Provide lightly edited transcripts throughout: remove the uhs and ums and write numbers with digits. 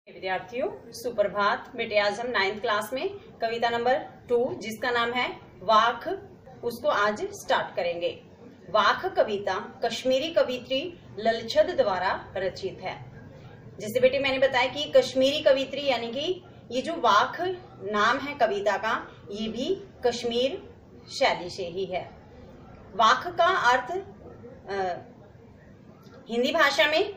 विद्यार्थियों सुप्रभात। बेटे आज हम 9th क्लास में कविता नंबर 2 जिसका नाम है वाक उसको आज स्टार्ट करेंगे। वाक कविता कश्मीरी कवित्री ललछद द्वारा रचित है। जैसे बेटे मैंने बताया कि कश्मीरी कवित्री यानी कि ये जो वाक नाम है कविता का ये भी कश्मीर शैली से ही है। वाक का अर्थ हिंदी भाषा में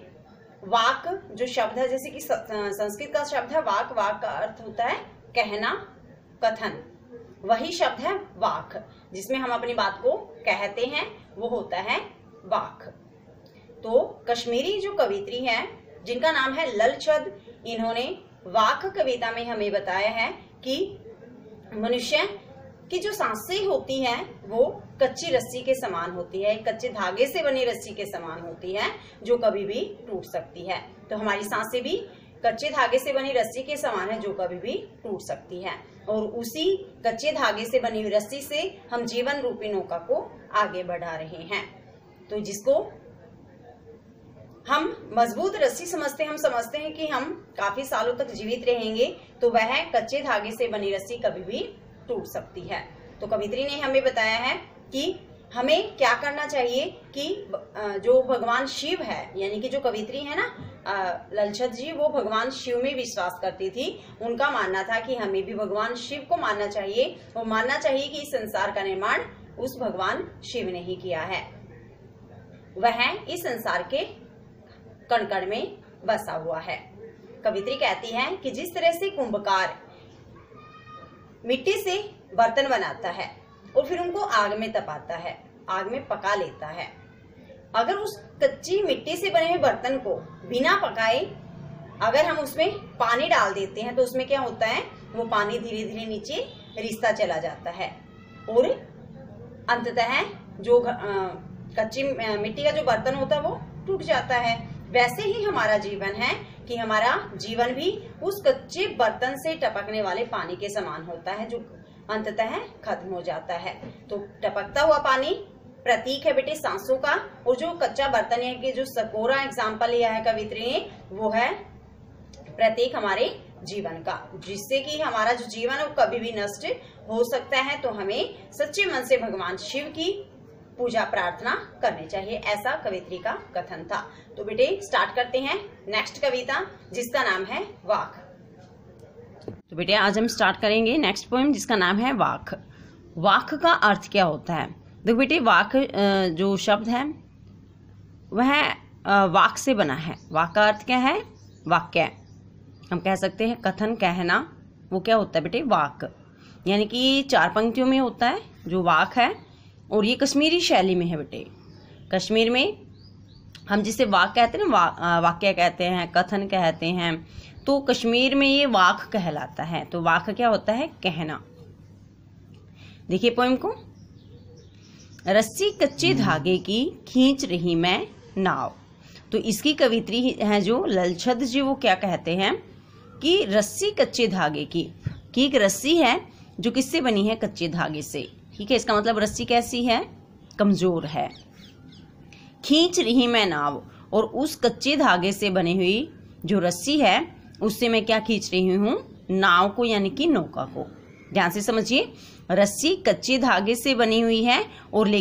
वाक जो शब्द है जैसे कि संस्कृत का शब्द है वाक, वाक का अर्थ होता है कहना, कथन। वही शब्द है वाक जिसमें हम अपनी बात को कहते हैं वो होता है वाक। तो कश्मीरी जो कवित्री है जिनका नाम है ललछद, इन्होंने वाक कविता में हमें बताया है कि मनुष्य की जो सांसें होती हैं वो कच्ची रस्सी के समान होती है, कच्चे धागे से बनी रस्सी के समान होती है जो कभी भी टूट सकती है। तो हमारी सांसें भी कच्चे धागे से बनी रस्सी के समान है जो कभी भी टूट सकती है, और उसी कच्चे धागे से बनी हुई रस्सी से हम जीवन रूपी नौका को आगे बढ़ा रहे हैं। तो जिसको हम मजबूत रस्सी समझते हैं, हम समझते हैं कि हम काफी सालों तक जीवित रहेंगे, तो वह कच्चे धागे से बनी रस्सी कभी भी टूट सकती है। तो कवित्री ने हमें बताया है कि हमें क्या करना चाहिए कि जो भगवान शिव है यानी कि जो कवित्री है ना ललछद जी, वो भगवान शिव में विश्वास करती थी। उनका मानना था कि हमें भी भगवान शिव को मानना चाहिए और मानना चाहिए कि इस संसार का निर्माण उस भगवान शिव ने ही किया है। वह इस संसार के कण कण में बसा हुआ है। कवित्री कहती है कि जिस तरह से कुंभकार मिट्टी से बर्तन बनाता है और फिर उनको आग में तपाता है, आग में पका लेता है, अगर उस कच्ची मिट्टी से बने हुए बर्तन को बिना पकाए अगर हम उसमें पानी डाल देते हैं तो उसमें क्या होता है, वो पानी धीरे धीरे नीचे रिसता चला जाता है और अंततः जो कच्ची मिट्टी का जो बर्तन होता है वो टूट जाता है। वैसे ही हमारा जीवन है कि हमारा जीवन भी उस कच्चे बर्तन से टपकने वाले पानी के समान होता है जो अंततः खत्म हो जाता है। तो टपकता हुआ पानी प्रतीक है बेटे सांसों का, और जो कच्चा बर्तन है कि जो सकोरा एग्जाम्पल लिया है कवित्री ने वो है प्रतीक हमारे जीवन का, जिससे कि हमारा जो जीवन है वो कभी भी नष्ट हो सकता है। तो हमें सच्चे मन से भगवान शिव की पूजा प्रार्थना करनी चाहिए, ऐसा कवित्री का कथन था। तो बेटे स्टार्ट करते हैं नेक्स्ट कविता जिसका नाम है वाक। तो बेटे आज हम स्टार्ट करेंगे नेक्स्ट पोएम जिसका नाम है वाक। वाक का अर्थ क्या होता है? देखो बेटे वाक जो शब्द है वह वाक से बना है। वाक का अर्थ क्या है? वाक्य। हम कह सकते हैं कथन, कहना, वो क्या होता है बेटे? वाक। यानी कि 4 पंक्तियों में होता है जो वाक है, और ये कश्मीरी शैली में है बेटे। कश्मीर में हम जिसे वाक कहते हैं ना, वाक्य कहते हैं, कथन कहते हैं, तो कश्मीर में ये वाक कहलाता है। तो वाक क्या होता है? कहना। देखिए पोएम को, रस्सी कच्चे धागे की खींच रही मैं नाव। तो इसकी कवित्री है जो ललछद जी, वो क्या कहते हैं कि रस्सी कच्चे धागे की एक रस्सी है जो किससे बनी है? कच्चे धागे से। ठीक है, इसका मतलब रस्सी कैसी है? कमजोर है। खींच रही मैं नाव, और उस कच्चे धागे से बनी हुई जो रस्सी है उससे मैं क्या खींच रही हूँ? नाव को, यानी कि नौका को। ध्यान से समझिए, रस्सी कच्चे धागे से बनी हुई है और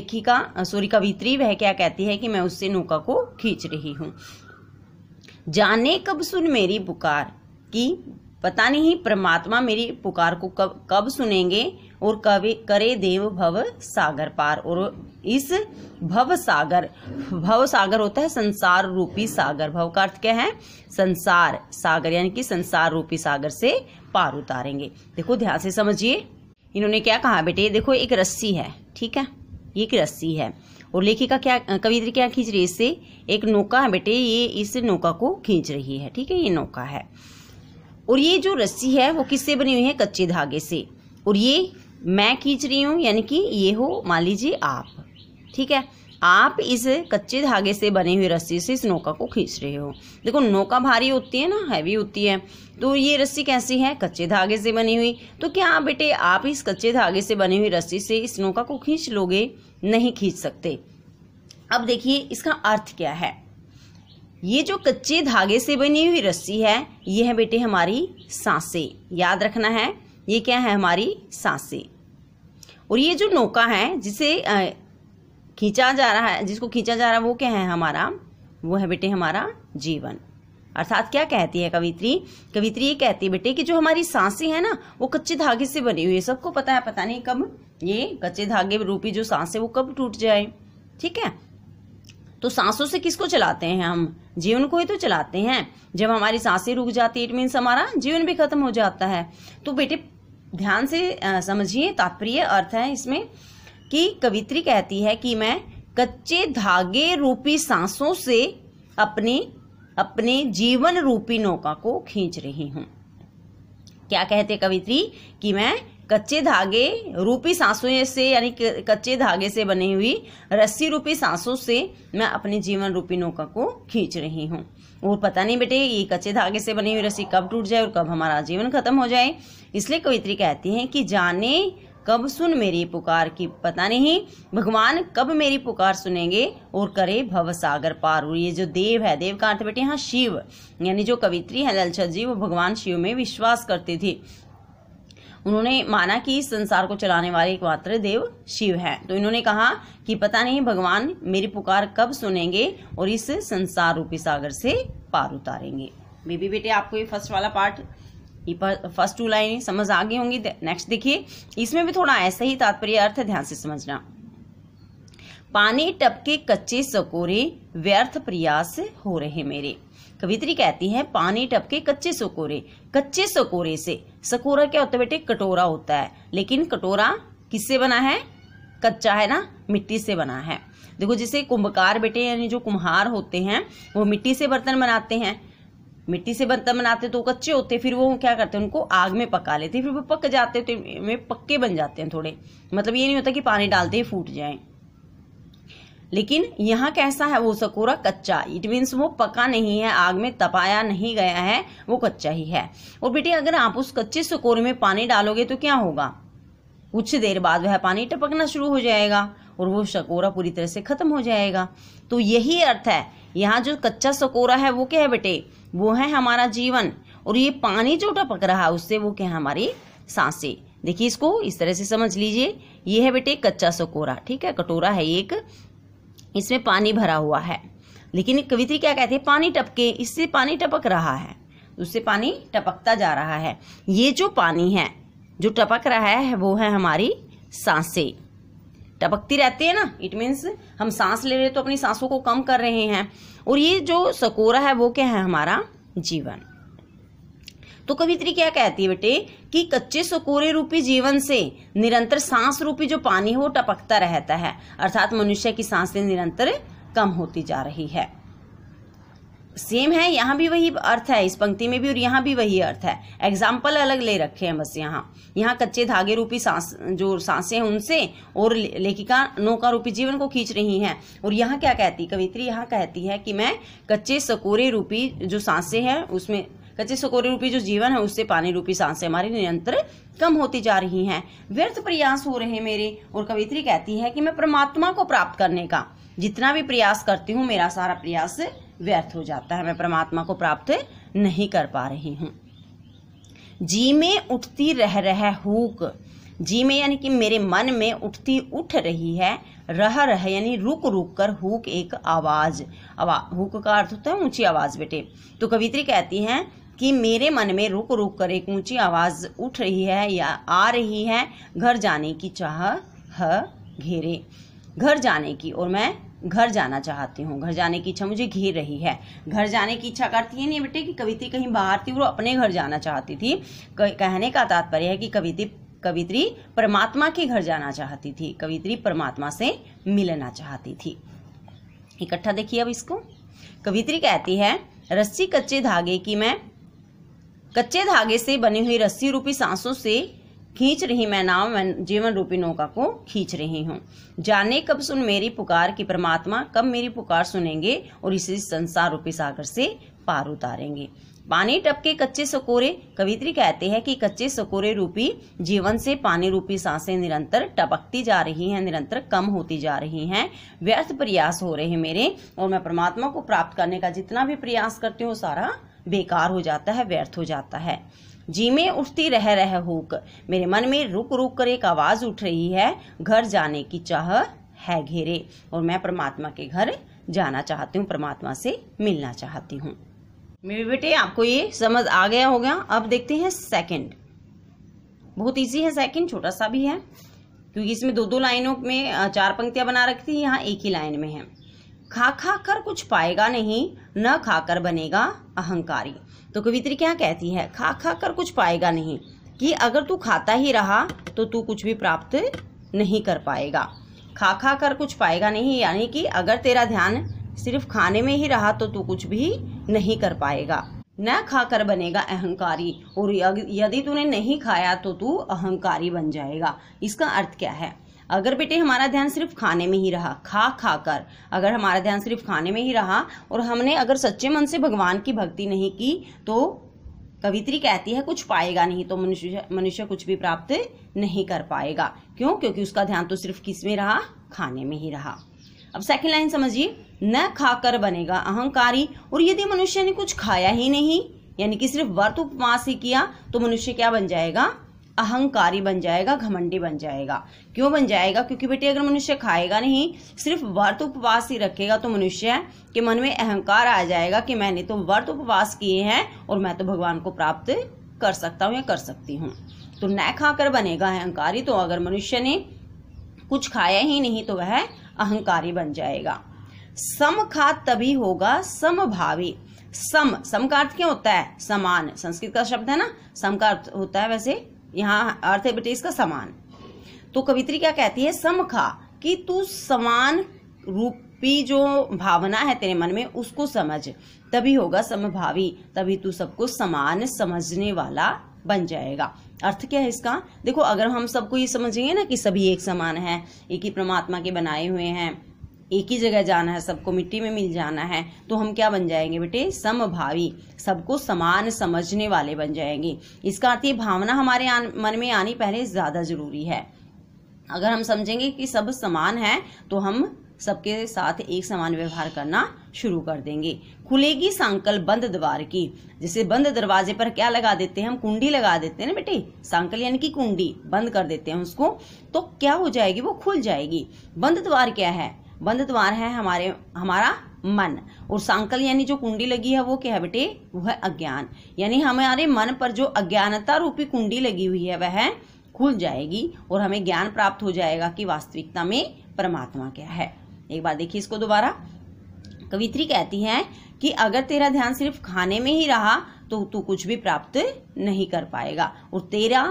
कवित्री वह क्या कहती है कि मैं उससे नौका को खींच रही हूँ। जाने कब सुन मेरी पुकार की, पता नहीं परमात्मा मेरी पुकार को कब सुनेंगे, और कभी करे देव भव सागर पार। और इस भव सागर होता है संसार रूपी सागर। भव का अर्थ क्या है? संसार, सागर यानी कि संसार रूपी सागर से पार उतारेंगे। देखो ध्यान से समझिए, इन्होंने क्या कहा बेटे? देखो एक रस्सी है, ठीक है, ये एक रस्सी है, और लेखिका क्या, कवित्री क्या खींच रही है? इससे एक नौका है बेटे, ये इस नौका को खींच रही है। ठीक है, ये नौका है, और ये जो रस्सी है वो किससे बनी हुई है? कच्चे धागे से। और ये मैं खींच रही हूँ, यानी कि ये हो मान लीजिए आप। ठीक है, आप इस कच्चे धागे से बनी हुई रस्सी से इस नौका को खींच रहे हो। देखो नौका भारी होती है ना, हैवी होती है, तो ये रस्सी कैसी है? कच्चे धागे से बनी हुई। तो क्या बेटे आप इस कच्चे धागे से बनी हुई रस्सी से इस नौका को खींच लोगे? नहीं खींच सकते। अब देखिए इसका अर्थ क्या है। ये जो कच्चे धागे से बनी हुई रस्सी है, ये है बेटे हमारी सांसें। याद रखना है, ये क्या है, हमारी सांसें। और ये जो नौका है जिसे खींचा जा रहा है, जिसको खींचा जा रहा है, वो क्या है हमारा, वो है बेटे हमारा जीवन। अर्थात क्या कहती है कवित्री, कवित्री ये कहती है बेटे कि जो हमारी सांसें है ना, वो कच्चे धागे से बनी हुई है। सबको पता है, पता नहीं कब ये कच्चे धागे रूपी जो सांसें वो कब टूट जाए। ठीक है, तो सांसों से किसको चलाते हैं हम, जीवन को ही तो चलाते हैं। जब हमारी सांसें रुक जाती है, इट मीन्स हमारा जीवन भी खत्म हो जाता है। तो बेटे ध्यान से समझिए, तात्पर्य अर्थ है इसमें कि कवित्री कहती है कि मैं कच्चे धागे रूपी सांसों से अपने जीवन रूपी नौका को खींच रही हूं। क्या कहते कवित्री कि मैं कच्चे धागे रूपी सांसों से, यानी कच्चे धागे से बनी हुई रस्सी रूपी सांसों से मैं अपने जीवन रूपी नौका को खींच रही हूँ। और पता नहीं बेटे ये कच्चे धागे से बनी हुई रस्सी कब टूट जाए और कब हमारा जीवन खत्म हो जाए। इसलिए कवित्री कहती हैं कि जाने कब सुन मेरी पुकार की, पता नहीं भगवान कब मेरी पुकार सुनेंगे और करे भव सागर पार। और ये जो देव है, देव का अर्थ बेटे यहाँ शिव, यानी जो कवित्री है ललचत जी, वो भगवान शिव में विश्वास करती थी। उन्होंने माना कि इस संसार को चलाने वाले एकमात्र देव शिव हैं। तो इन्होंने कहा कि पता नहीं भगवान मेरी पुकार कब सुनेंगे और इस संसार रूपी सागर से पार उतारेंगे। बेबी बेटे आपको ये फर्स्ट वाला पार्ट, ये फर्स्ट 2 लाइनें समझ आ गई होंगी। नेक्स्ट देखिए, इसमें भी थोड़ा ऐसा ही तात्पर्य अर्थ है, ध्यान से समझना। पानी टपके कच्चे सकोरे, व्यर्थ प्रयास हो रहे मेरे। कवित्री कहती है पानी टपके कच्चे सकोरे, कच्चे सकोरे से, सकोरा क्या होता है बेटे, कटोरा होता है। लेकिन कटोरा किससे बना है, कच्चा है ना, मिट्टी से बना है। देखो जैसे कुंभकार बेटे, यानी जो कुम्हार होते हैं वो मिट्टी से बर्तन बनाते हैं, मिट्टी से बर्तन बनाते तो कच्चे होते, फिर वो क्या करते हैं, उनको आग में पका लेते, फिर वो पक जाते तो में पक्के बन जाते हैं थोड़े। मतलब ये नहीं होता कि पानी डालते ही फूट जाएं। लेकिन यहाँ कैसा है, वो सकोरा कच्चा, इट मीन्स वो पका नहीं है, आग में तपाया नहीं गया है, वो कच्चा ही है। और बेटे अगर आप उस कच्चे सकोरे में पानी डालोगे तो क्या होगा, कुछ देर बाद वह पानी टपकना शुरू हो जाएगा और वो सकोरा पूरी तरह से खत्म हो जाएगा। तो यही अर्थ है, यहाँ जो कच्चा सकोरा है वो क्या है बेटे, वो है हमारा जीवन। और ये पानी जो टपक रहा है उससे वो क्या है, हमारी सांसें। देखिए इसको इस तरह से समझ लीजिए, ये है बेटे कच्चा सकोरा, ठीक है, कटोरा है एक, इसमें पानी भरा हुआ है। लेकिन कवित्री क्या कहती है, पानी टपके, इससे पानी टपक रहा है, उससे पानी टपकता जा रहा है। ये जो पानी है जो टपक रहा है वो है हमारी सांसें, टपकती रहती है ना, इट मीन्स हम सांस ले रहे तो अपनी सांसों को कम कर रहे हैं। और ये जो सकोरा है वो क्या है, हमारा जीवन। तो कवित्री क्या कहती है बेटे कि कच्चे सकोरे रूपी जीवन से निरंतर सांस रूपी जो पानी है वो टपकता रहता है, अर्थात मनुष्य की सांसें निरंतर कम होती जा रही है। सेम है, यहाँ भी वही अर्थ है, इस पंक्ति में भी और यहाँ भी वही अर्थ है। एग्जाम्पल अलग ले रखे हैं बस। यहाँ कच्चे धागे रूपी सांस, जो सांसें हैं उनसे, और लेखिका नौका रूपी जीवन को खींच रही हैं। और यहाँ क्या कहती कवित्री, यहाँ कहती है कि मैं कच्चे सकोरे रूपी जो सांसें हैं उसमें, कच्चे सकोरे रूपी जो जीवन है उससे पानी रूपी सांसें हमारी निरंतर कम होती जा रही हैं, व्यर्थ प्रयास हो रहे मेरे। और कवित्री कहती है कि मैं परमात्मा को प्राप्त करने का जितना भी प्रयास करती हूँ, मेरा सारा प्रयास व्यर्थ हो जाता है, मैं परमात्मा को प्राप्त नहीं कर पा रही हूँ। जी में उठती रह हुक, जी में यानी कि मेरे मन में उठती उठ रही है, रह यानी रुक रुक कर, हुक एक आवाज, हुक का अर्थ होता है ऊंची आवाज बेटे। तो कवित्री कहती हैं कि मेरे मन में रुक रुक कर एक ऊंची आवाज उठ रही है या आ रही है, घर जाने की चाह घेरे, घर जाने की, और मैं घर जाना चाहती हूँ, घर जाने की इच्छा मुझे घेर रही है। घर जाने की इच्छा करती है नहीं बेटे कि कवित्री कहीं बाहर थी, वो अपने घर जाना चाहती थी। कहने का तात्पर्य है कि कवित्री परमात्मा के घर जाना चाहती थी, कवित्री परमात्मा से मिलना चाहती थी। इकट्ठा देखिए अब इसको। कवित्री कहती है रस्सी कच्चे धागे की, मैं कच्चे धागे से बनी हुई रस्सी रूपी सांसों से खींच रही मैं नाव, मैं जीवन रूपी नौका को खींच रही हूँ। जाने कब सुन मेरी पुकार की, परमात्मा कब मेरी पुकार सुनेंगे और इसी संसार रूपी सागर से पार उतारेंगे। पानी टपके कच्चे सकोरे, कवित्री कहते हैं कि कच्चे सकोरे रूपी जीवन से पानी रूपी सांसें निरंतर टपकती जा रही हैं, निरंतर कम होती जा रही हैं, व्यर्थ प्रयास हो रहे हैं मेरे, और मैं परमात्मा को प्राप्त करने का जितना भी प्रयास करती हूँ सारा बेकार हो जाता है, व्यर्थ हो जाता है। जी में उठती रह रह हुक, मेरे मन में रुक रुक कर एक आवाज उठ रही है, घर जाने की चाह है घेरे, और मैं परमात्मा के घर जाना चाहती हूँ, परमात्मा से मिलना चाहती हूँ। मेरे बेटे आपको ये समझ आ गया होगा। अब देखते हैं सेकंड। बहुत इजी है सेकंड, छोटा सा भी है क्योंकि इसमें दो दो लाइनों में 4 पंक्तियां बना रखी थी, यहाँ एक ही लाइन में है। खा खा कर कुछ पाएगा नहीं, न खाकर बनेगा अहंकारी। तो कवित्री क्या कहती है, खा खा कर कुछ पाएगा नहीं, कि अगर तू खाता ही रहा तो तू कुछ भी प्राप्त नहीं कर पाएगा। खा खा कर कुछ पाएगा नहीं यानी कि अगर तेरा ध्यान सिर्फ खाने में ही रहा तो तू कुछ भी नहीं कर पाएगा। न खाकर बनेगा अहंकारी, और यदि तूने नहीं खाया तो तू अहंकारी बन जाएगा। इसका अर्थ क्या है, अगर बेटे हमारा ध्यान सिर्फ खाने में ही रहा, खा खा कर अगर हमारा ध्यान सिर्फ खाने में ही रहा और हमने अगर सच्चे मन से भगवान की भक्ति नहीं की तो कवित्री कहती है कुछ पाएगा नहीं, तो मनुष्य कुछ भी प्राप्त नहीं कर पाएगा। क्यों? क्योंकि उसका ध्यान तो सिर्फ किस में रहा, खाने में ही रहा। अब सेकंड लाइन समझिए, न खाकर बनेगा अहंकारी, और यदि मनुष्य ने कुछ खाया ही नहीं यानी कि सिर्फ व्रत उपवास ही किया तो मनुष्य क्या बन जाएगा, अहंकारी बन जाएगा, घमंडी बन जाएगा। क्यों बन जाएगा? क्योंकि बेटे अगर मनुष्य खाएगा नहीं, सिर्फ व्रत उपवास ही रखेगा तो मनुष्य के मन में अहंकार आ जाएगा कि मैंने तो व्रत उपवास किए हैं और मैं तो भगवान को प्राप्त कर सकता हूँ या कर सकती हूँ। तो न खाकर बनेगा अहंकारी, तो अगर मनुष्य ने कुछ खाया ही नहीं तो वह अहंकारी बन जाएगा। सम खा तभी होगा समभावी। सम का अर्थ क्या होता है, समान, संस्कृत का शब्द है ना, सम का अर्थ होता है, वैसे यहाँ अर्थ है बेटे इसका समान। तो कवित्री क्या कहती है, सम खा, कि तू समान रूपी जो भावना है तेरे मन में उसको समझ, तभी होगा समभावी, तभी तू सबको समान समझने वाला बन जाएगा। अर्थ क्या है इसका, देखो अगर हम सबको ये समझेंगे ना कि सभी एक समान है, एक ही परमात्मा के बनाए हुए हैं, एक ही जगह जाना है, सबको मिट्टी में मिल जाना है, तो हम क्या बन जाएंगे बेटे, समभावी, सबको समान समझने वाले बन जाएंगे। इसका अर्थ ये भावना हमारे मन में आनी पहले ज्यादा जरूरी है। अगर हम समझेंगे कि सब समान है तो हम सबके साथ एक समान व्यवहार करना शुरू कर देंगे। खुलेगी सांकल बंद द्वार की, जैसे बंद दरवाजे पर क्या लगा देते हैं हम, कुंडी लगा देते हैं ना बेटे, सांकल यानी कि कुंडी, बंद कर देते हैं उसको, तो क्या हो जाएगी, वो खुल जाएगी। बंद द्वार क्या है, बंद द्वार है हमारा मन, और सांकल यानी जो कुंडी लगी है वो क्या है बेटे, वो है अज्ञान, यानी हमारे मन पर जो अज्ञानता रूपी कुंडी लगी हुई है वह खुल जाएगी और हमें ज्ञान प्राप्त हो जाएगा कि वास्तविकता में परमात्मा क्या है। एक बार देखिए इसको दोबारा, कवित्री कहती है कि अगर तेरा ध्यान सिर्फ खाने में ही रहा तो तू कुछ भी प्राप्त नहीं कर पाएगा। और तेरा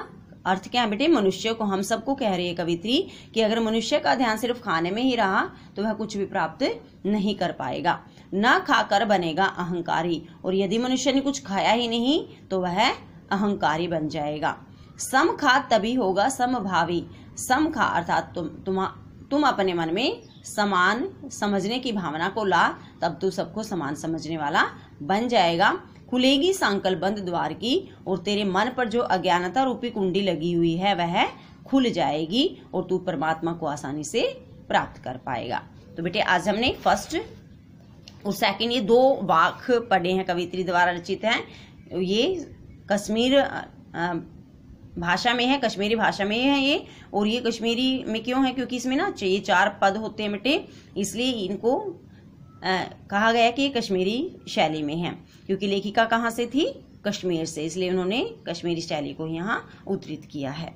अर्थ क्या है बेटे, मनुष्य को, हम सबको कह रही है कवित्री कि अगर मनुष्य का ध्यान सिर्फ खाने में ही रहा तो वह कुछ भी प्राप्त नहीं कर पाएगा। न खाकर बनेगा अहंकारी, और यदि मनुष्य ने कुछ खाया ही नहीं तो वह अहंकारी बन जाएगा। सम खा तभी होगा समभावी, सम खा अर्थात तुम अपने मन में समान समझने की भावना को ला, तब तू सबको समान समझने वाला बन जाएगा। खुलेगी सांकल बंद द्वार की, और तेरे मन पर जो अज्ञानता रूपी कुंडी लगी हुई है वह खुल जाएगी और तू परमात्मा को आसानी से प्राप्त कर पाएगा। तो बेटे आज हमने फर्स्ट और सेकंड ये 2 वाक पढ़े हैं, कवित्री द्वारा रचित हैं। ये कश्मीर भाषा में है, कश्मीरी भाषा में है ये, और ये कश्मीरी में क्यों है, क्योंकि इसमें ना ये 4 पद होते हैं बेटे, इसलिए इनको कहा गया कि ये कश्मीरी शैली में है, क्योंकि लेखिका कहाँ से थी, कश्मीर से, इसलिए उन्होंने कश्मीरी शैली को यहाँ उद्धृत किया है।